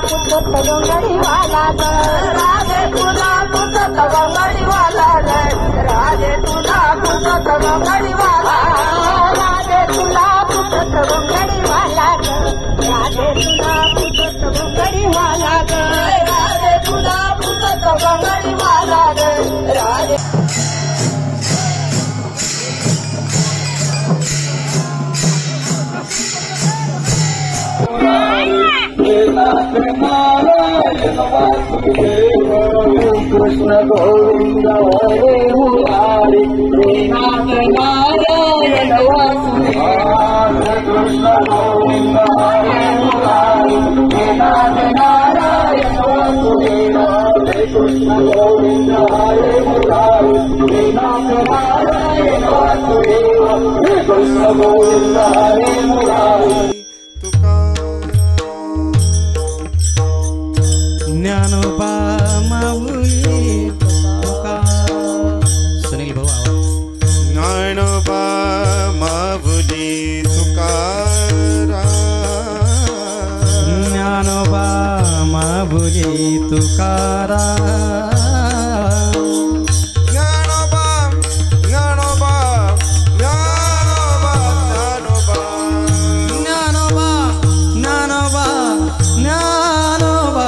पुसत गंगडीवाला ग राधे तुला पुसत गंगडीवाला ग राधे तुला पुसत गंगडीवाला राधे तुला पुसत गंगडीवाला ग राधे तुला पुसत गंगडीवाला ग राधे तुला पुसत गंगडीवाला ग राधे कृष्ण गोविंद हरे मुरारी नाथ नारायण वासुदेव कृष्ण गोविंद हरे मुरारी नाथ नारायण वासुदेव कृष्ण गोविंद हरे मुरारी नाथ नारायण वासुदेव कृष्ण गोविंद हरे मुरारी ज्ञानोबा माऊली सुनील भाऊ आवाज ज्ञानोबा माऊली तुकाराम ज्ञानोबा माऊली तुकाराम ज्ञानोबा ज्ञानोबा ज्ञानोबा ज्ञानोबा ज्ञानोबा ज्ञानोबा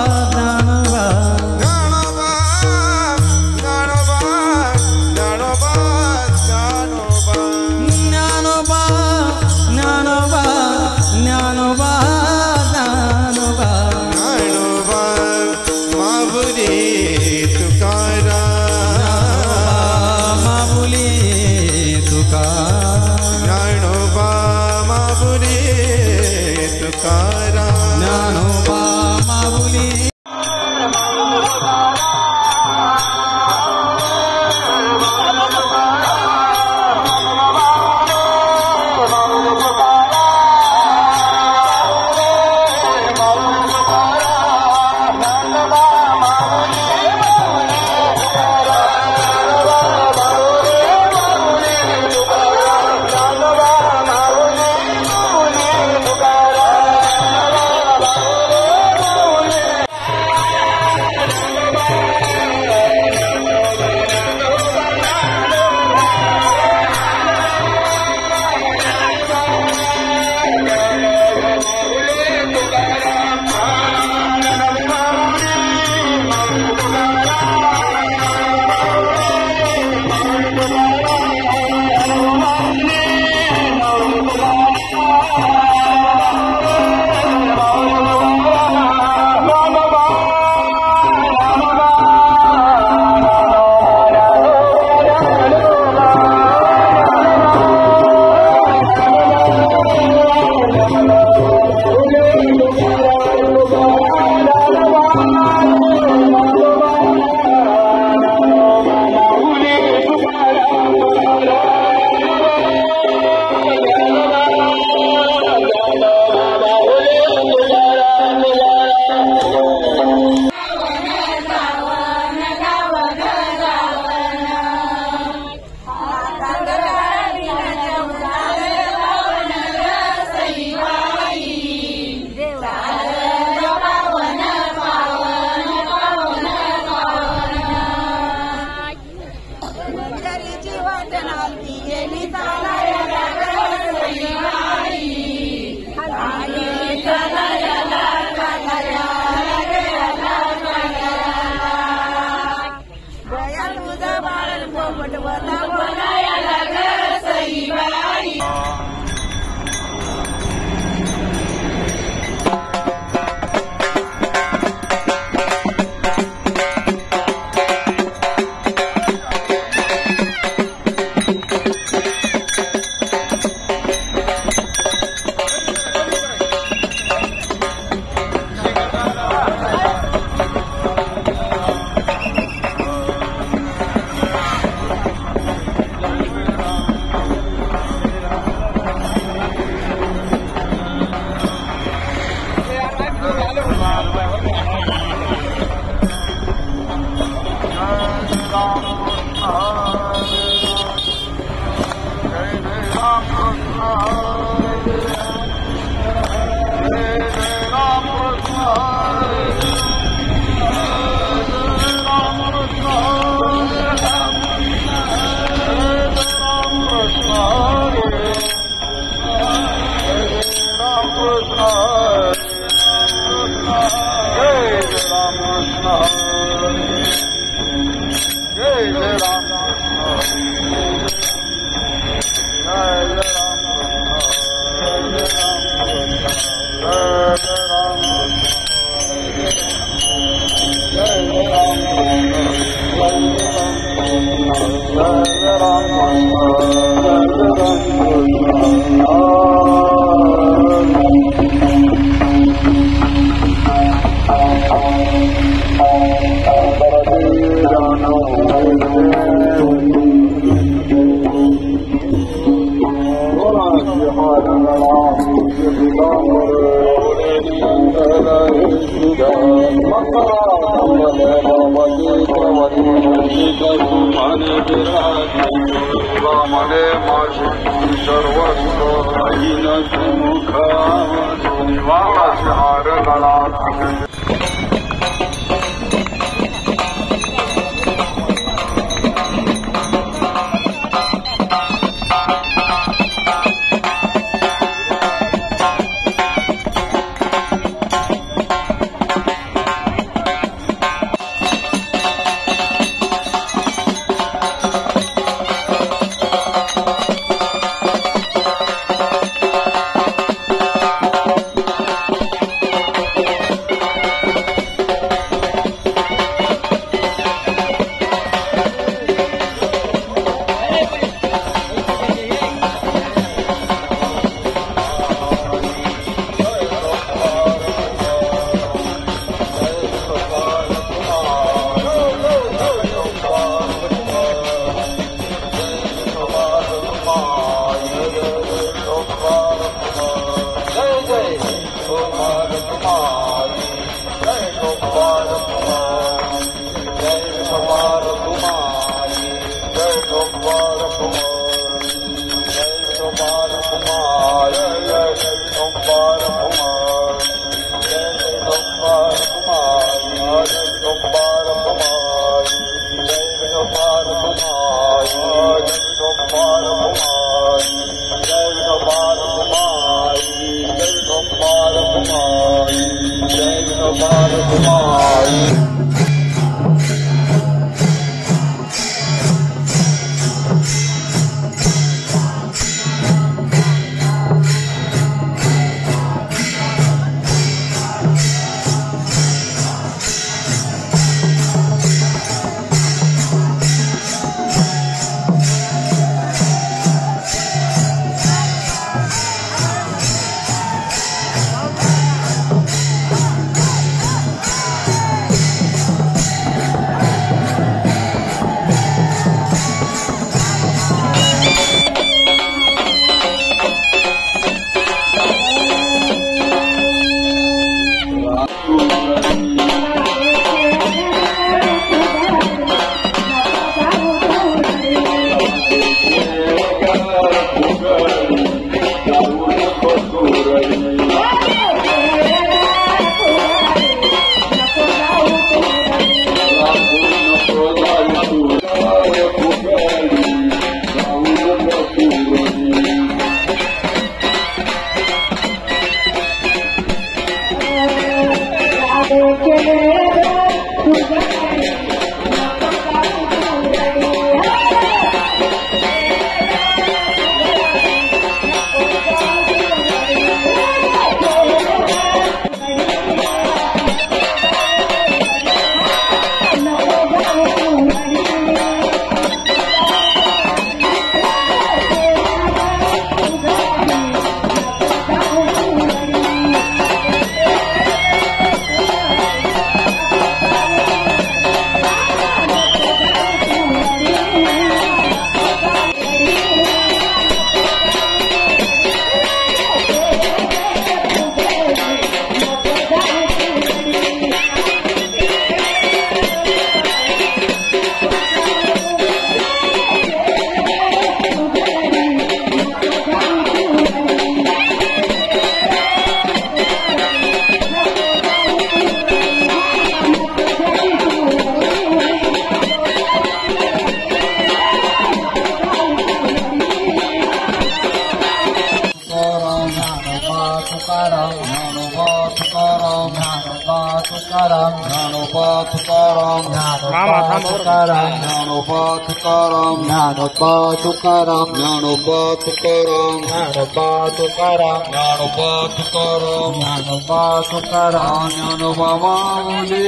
तुकाराम ज्ञानोबा तुकाराम ज्ञानोबा तुकाराम ज्ञानोबा तुकाराम ज्ञानोबा तुकाराम ज्ञानोबा तुकाराम ज्ञानोबा तुकाराम ज्ञानोबा तुकाराम ज्ञानोबा माऊली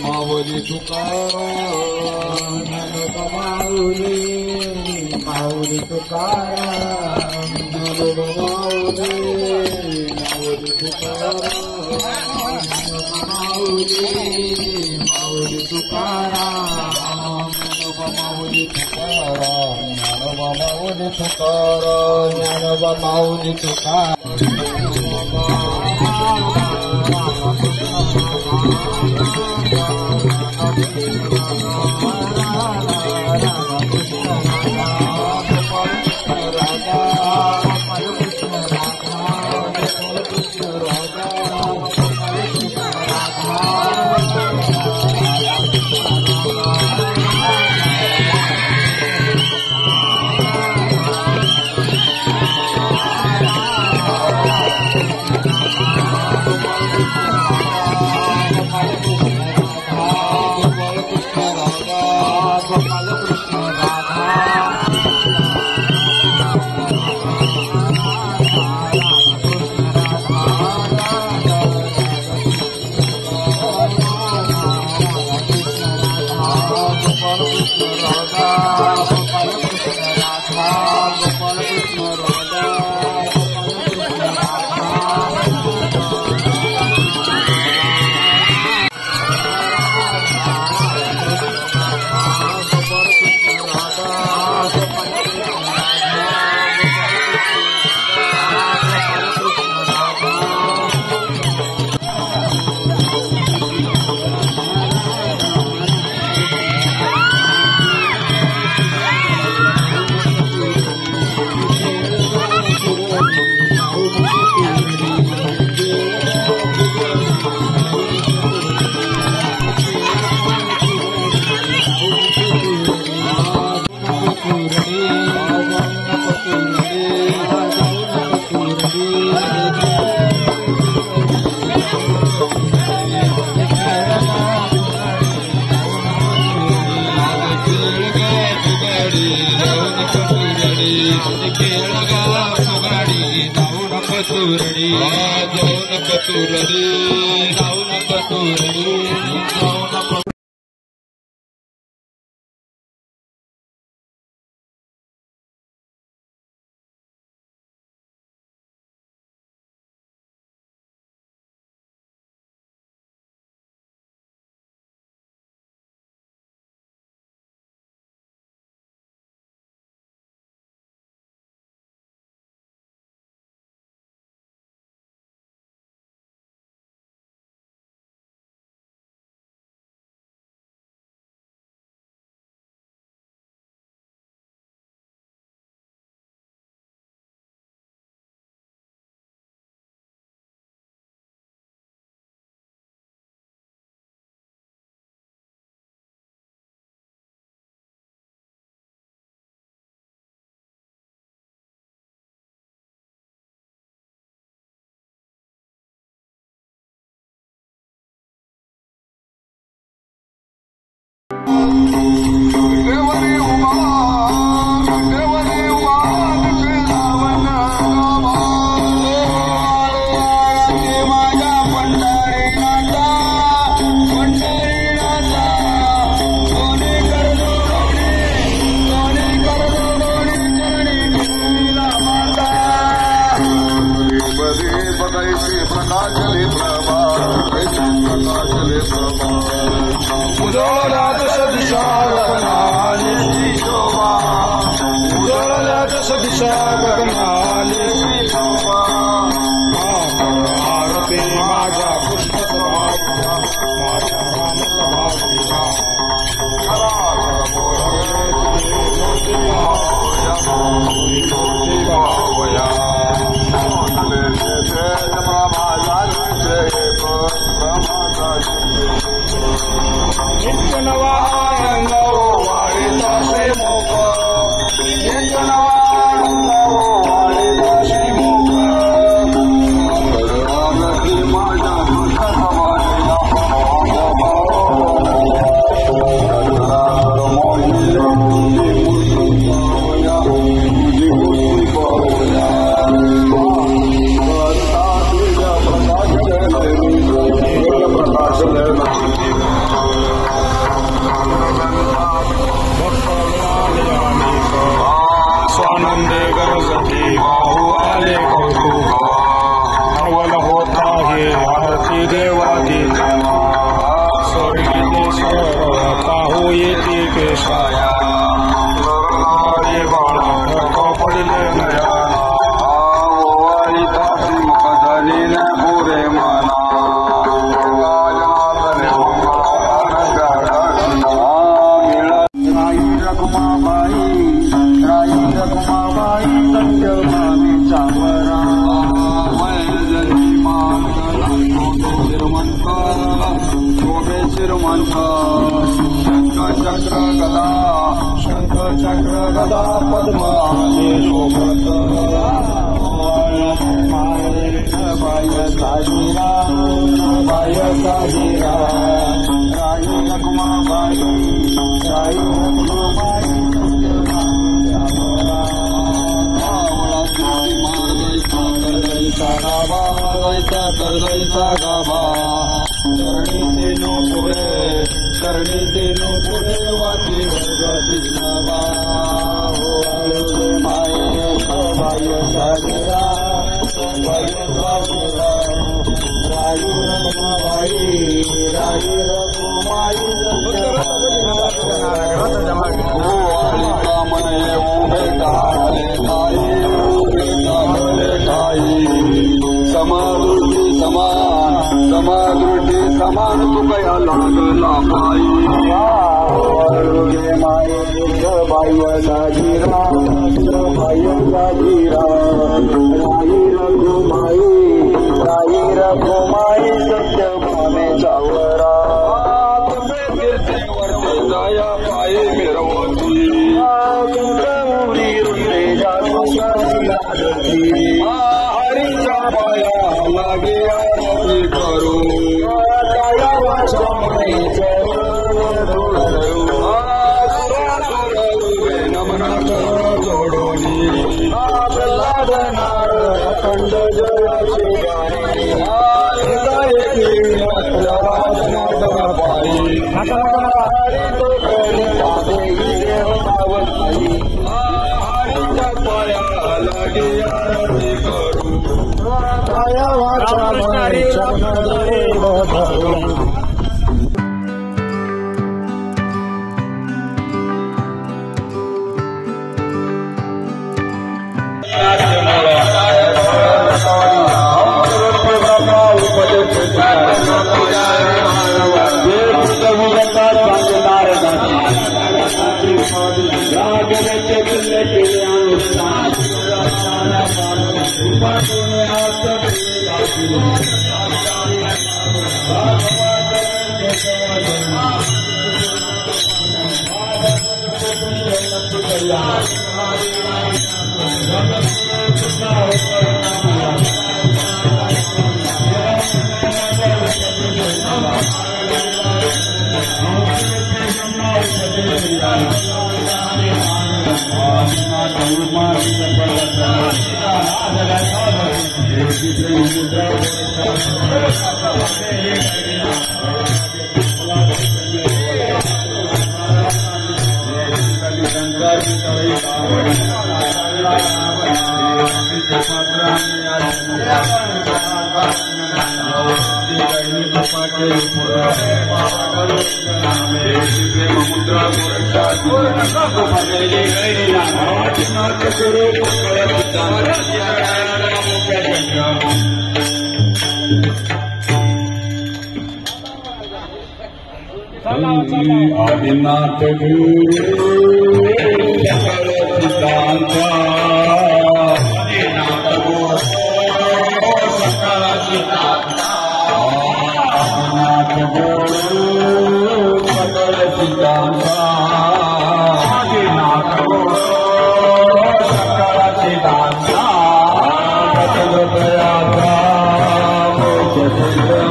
माऊली तुकाराम ज्ञानोबा माऊली माऊली तुकाराम ज्ञानोबा माऊली माऊली तुकाराम माऊली माऊली तुकाराम ज्ञानोबा माऊली तुकाराम ज्ञानोबा माऊली तुकाराम ज्ञानोबा माऊली तुकाराम छाया नरनारी बाळ पडले नयाना ओवाळी दासी मुख झालीने पुरे माना चक्र गदा पद्मा शोभत बाय साजीरा राई रकुमा बाई राई रकुमाई करणी तेनो पुढे वाची वर्गती नवा हो माये बाय साजीरा बाय साजीरा राई रकुमाई कामने उभे काढले ठाई समादृष्टी समान तुकया लागला पायी माये बाय साजीरा राई रघुमाई सत्य भावे चावरा कीर्ती वरते जाया पायी मिरवती रुंदे हरीच्या पाया लागे आरती करू अखंड जयाची आदिनाथ गुरु सकल सिद्धांता आदिनाथ गुरु सकल सिद्धांता आदिनाथ गुरु सकल सिद्धांता आदिनाथ गुरु सकल सिद्धांता सकल दयाता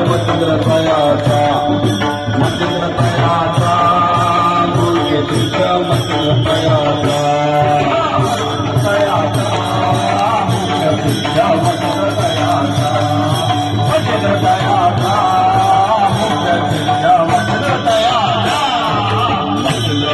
मचंद्र दयाता मचंद्र दयाता गुरु कृष्ण मचंद्र दयाता दयाता कृष्ण मचंद्र दयाता मचंद्र दयाता कृष्ण मचंद्र दयाता मचंद्र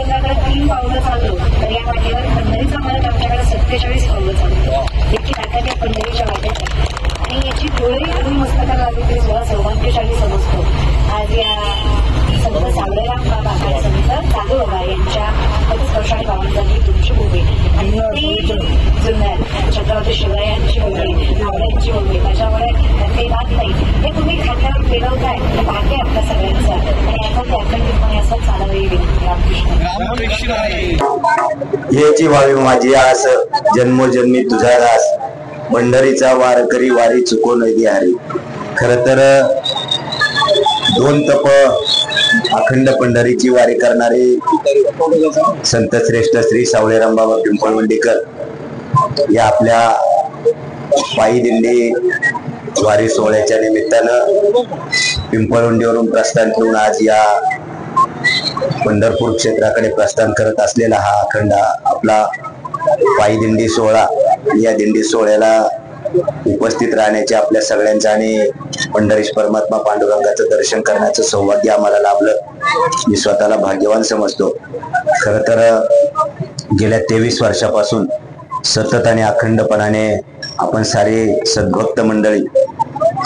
पांडुरंगाकडे 3 पावलं चाललो तर या वाटेवर पंढरीचा मार्ग आमच्याकडे 47 पावलं चालतो. इतकी ताकद या पंढरीच्या वाटेत आहे. आणि याची डोळे आणि मस्तकाला लागली तरी सुद्धा सौभाग्यशाली समजतो. आज या संत सावळेराम बाबा आणि संत चालू बाबा यांच्या पदस्पर्शाने पावन झाली तुमची भूमी आणि ती जुन्नर छत्रपती शिवरायांची भूमी, नावड्यांची भूमी. त्याच्यामुळे ते बात नाही, हे तुम्ही खात्यावर पेरवताय हे भाग्य आपल्या सगळ्यांचं आणि याचा ते अखंडितपणे असं चालवही रामकृष्ण. याची व्हावी माझी आस, जन्मोजन्मी तुझा रास, पंढरीचा वारकरी वारी चुको नदी हरी. खर तर 2 तप अखंड पंढरीची वारी करणारे संत श्रेष्ठ श्री सावळेराम बाबा पिंपळवंडीकर या आपल्या पायी दिंडी वारी सोहळ्याच्या निमित्तानं पिंपळवंडीवरून प्रस्थान ठेवून आज या पंढरपूर क्षेत्राकडे प्रस्थान करत असलेला हा अखंड आपला पायी दिंडी सोहळा. या दिंडी सोहळ्याला उपस्थित राहण्याचे आपल्या सगळ्यांचं आणि पंढरीश परमात्मा पांडुरंगाचं दर्शन करण्याचं सौभाग्य आम्हाला लाभलं. मी स्वतःला भाग्यवान समजतो. खर तर गेल्या 23 वर्षापासून सतत आणि अखंडपणाने आपण सारी सद्भक्त मंडळी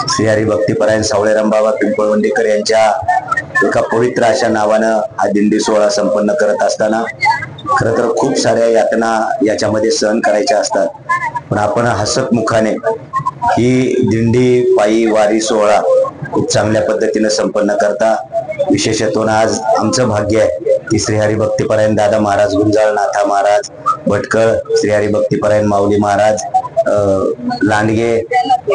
श्री हरी भक्तिपरायण सावळेराम बाबा पिंपळवंडीकर यांच्या एका पवित्र अशा नावानं हा दिंडी सोहळा संपन्न करत असताना खर तर खूप साऱ्या यातना याच्यामध्ये सहन करायच्या असतात. पण आपण हसत मुखाने ही दिंडी पायी वारी सोहळा खूप चांगल्या पद्धतीने संपन्न करता. विशेषतून आज आमचं भाग्य आहे की श्री हरी भक्तिपरायण दादा महाराज, गुंजाळ नाथा महाराज, भटकळ श्री हरी भक्तिपरायण माऊली महाराज, लांडगे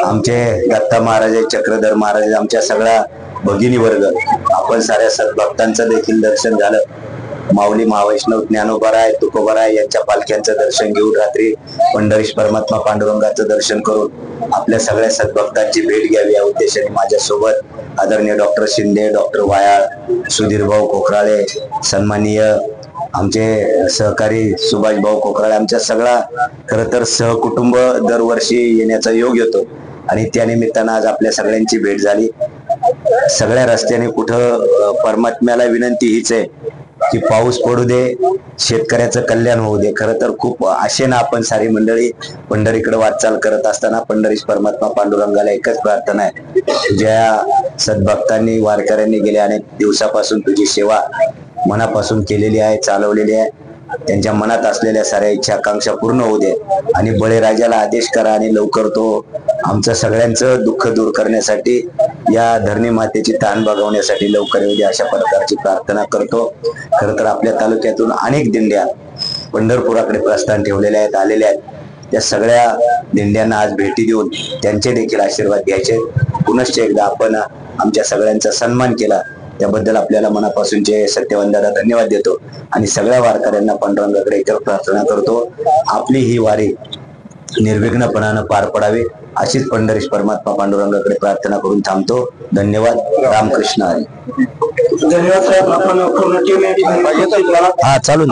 आमचे दत्ता महाराज, चक्रधर महाराज, आमच्या सगळ्या भगिनी वर्ग, आपण साऱ्या सद्भक्तांचं देखील दर्शन झालं. माऊली महावैष्णव ज्ञानोबाराय, तुकोबाराय यांच्या पालख्यांचं दर्शन घेऊन रात्री पंढरीश परमात्मा पांडुरंगाचं दर्शन करून आपल्या सगळ्या सद्भक्तांची भेट घ्यावी या उद्देशाने माझ्यासोबत आदरणीय डॉक्टर शिंदे, डॉक्टर वायाळ, सुधीर भाऊ कोकराळे, सन्माननीय आमचे सहकारी सुभाष भाऊ कोकराळे, आमच्या सगळा खरं तर सहकुटुंब दरवर्षी येण्याचा योग येतो आणि त्या निमित्तानं आज आपल्या सगळ्यांची भेट झाली. सगळ्या रस्त्याने कुठं परमात्म्याला विनंती हीच आहे की पाऊस पडू दे, शेतकऱ्याचं कल्याण होऊ दे. खरं तर खूप आशेनं आपण सारी मंडळी पंढरीकडे वाटचाल करत असताना पंढरीश परमात्मा पांडुरंगाला एकच प्रार्थना आहे, तुझ्या सद्भक्तांनी वारकऱ्यांनी गेल्या अनेक दिवसापासून तुझी सेवा मनापासून केलेली आहे, चालवलेली आहे. त्यांच्या मनात असलेल्या साऱ्या इच्छा आकांक्षा पूर्ण होऊ दे आणि बळीराजाला आदेश करा आणि लवकर तो आमचं सगळ्यांचं दुःख दूर करण्यासाठी, या धरणी मातेची ताण बघवण्यासाठी लवकर येऊ दे अशा प्रकारची प्रार्थना करतो. खरं तर आपल्या तालुक्यातून अनेक दिंड्या पंढरपुराकडे प्रस्थान ठेवलेल्या आहेत, आलेल्या आहेत. त्या सगळ्या दिंड्यांना आज भेटी देऊन त्यांचे देखील आशीर्वाद घ्यायचे. पुनश्च एकदा आपण आमच्या सगळ्यांचा सन्मान केला त्याबद्दल आपल्याला मनापासूनचे सत्यवान दादा धन्यवाद देतो आणि सगळ्या वारकऱ्यांना पांडुरंगाकडे एकच प्रार्थना करतो, आपली ही वारी निर्विघ्नपणानं पार पडावी अशीच पंढरीश परमात्मा पांडुरंगाकडे प्रार्थना करून थांबतो. धन्यवाद. रामकृष्ण हरी. धन्यवाद साहेब. आपण पूर्ण टीम हा चालू